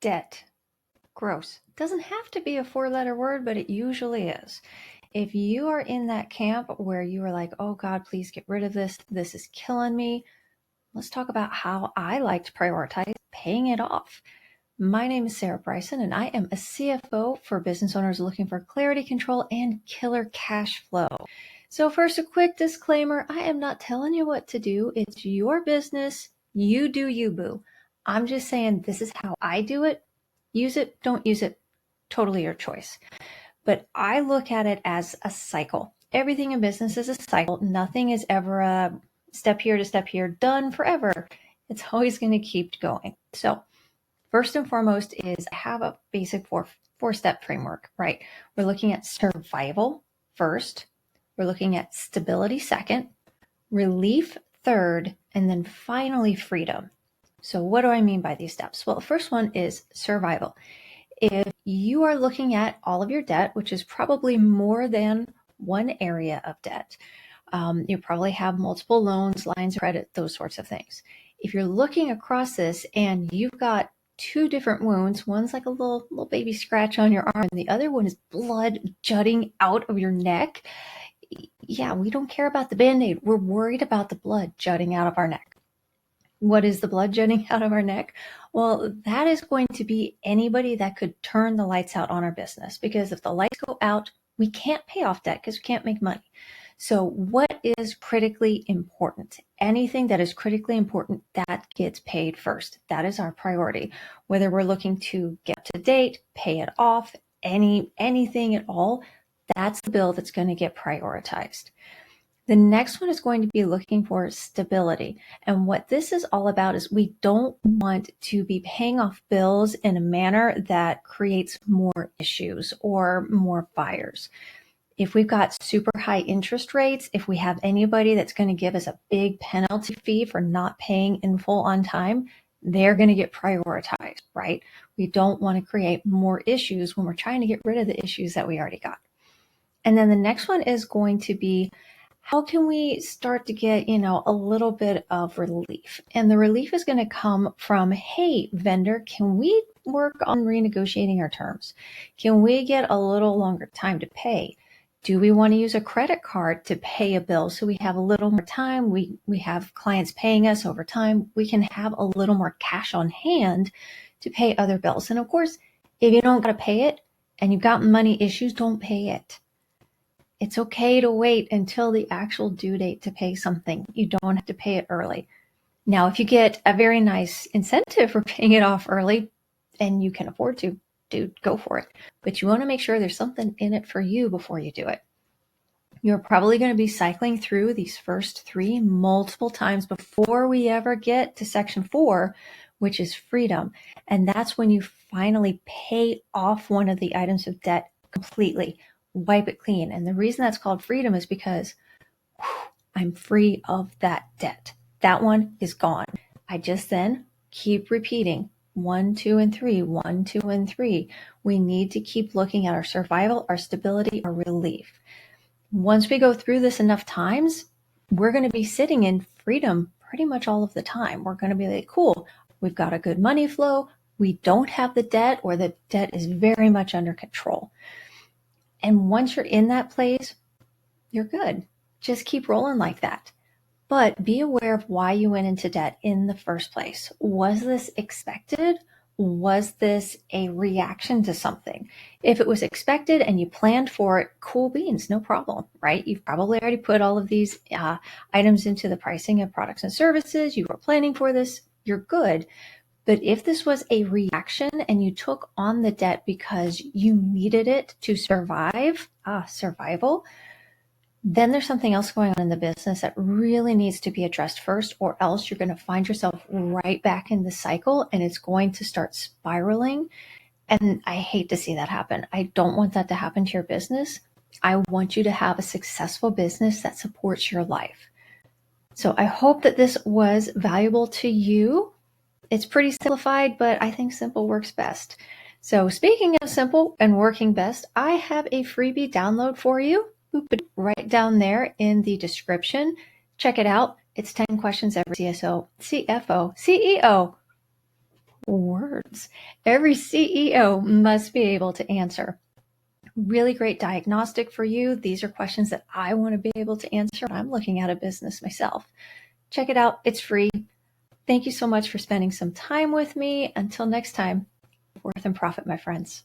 Debt. Gross. Doesn't have to be a 4-letter word, but it usually is. If you are in that camp where you are like, oh God, please get rid of this. This is killing me. Let's talk about how I like to prioritize paying it off. My name is Sarah Bryson, and I am a CFO for business owners looking for clarity, control, and killer cash flow. So first, a quick disclaimer. I am not telling you what to do. It's your business. You do you, boo. I'm just saying this is how I do it. Use it, don't use it. Totally your choice. But I look at it as a cycle. Everything in business is a cycle. Nothing is ever a step here to step here, done forever. It's always going to keep going. So first and foremost is have a basic four-step framework, right? We're looking at survival first. We're looking at stability second, relief third, and then finally freedom. So what do I mean by these steps? Well, the first one is survival. If you are looking at all of your debt, which is probably more than one area of debt, you probably have multiple loans, lines of credit, those sorts of things. If you're looking across this and you've got two different wounds, one's like a little baby scratch on your arm, and the other one is blood jutting out of your neck, yeah, we don't care about the Band-Aid. We're worried about the blood jutting out of our neck. What is the blood jutting out of our neck? Well, that is going to be anybody that could turn the lights out on our business, because if the lights go out, we can't pay off debt because we can't make money. So what is critically important? Anything that is critically important, that gets paid first. That is our priority. Whether we're looking to get up to date, pay it off, anything at all, that's the bill that's going to get prioritized. The next one is going to be looking for stability. And what this is all about is we don't want to be paying off bills in a manner that creates more issues or more fires. If we've got super high interest rates, if we have anybody that's going to give us a big penalty fee for not paying in full on time, they're going to get prioritized, right? We don't want to create more issues when we're trying to get rid of the issues that we already got. And then the next one is going to be, how can we start to get, a little bit of relief? And the relief is going to come from, hey, vendor, can we work on renegotiating our terms? Can we get a little longer time to pay? Do we want to use a credit card to pay a bill so we have a little more time? We have clients paying us over time. We can have a little more cash on hand to pay other bills. And of course, if you don't got to pay it and you've got money issues, don't pay it. It's okay to wait until the actual due date to pay something. You don't have to pay it early. Now, if you get a very nice incentive for paying it off early and you can afford to, dude, go for it. But you want to make sure there's something in it for you before you do it. You're probably going to be cycling through these first three multiple times before we ever get to section 4, which is freedom. And that's when you finally pay off one of the items of debt completely. Wipe it clean. And the reason that's called freedom is because I'm free of that debt. That one is gone. I just then keep repeating 1, 2, and 3, 1, 2, and 3. We need to keep looking at our survival, our stability, our relief. Once we go through this enough times, we're going to be sitting in freedom pretty much all of the time. We're going to be like, cool, we've got a good money flow. We don't have the debt, or the debt is very much under control. And once you're in that place, you're good. Just keep rolling like that. But be aware of why you went into debt in the first place. Was this expected? Was this a reaction to something? If it was expected and you planned for it, cool beans, no problem, right? You've probably already put all of these items into the pricing of products and services. You were planning for this. You're good. But if this was a reaction and you took on the debt because you needed it to survive, survival, then there's something else going on in the business that really needs to be addressed first, or else you're going to find yourself right back in the cycle and it's going to start spiraling. And I hate to see that happen. I don't want that to happen to your business. I want you to have a successful business that supports your life. So I hope that this was valuable to you. It's pretty simplified, but I think simple works best. So speaking of simple and working best, I have a freebie download for you. Right down there in the description. Check it out. It's 10 questions every CFO, CEO words. Every CEO must be able to answer. Really great diagnostic for you. These are questions that I want to be able to answer when I'm looking at a business myself. Check it out. It's free. Thank you so much for spending some time with me. Until next time, worth and profit, my friends.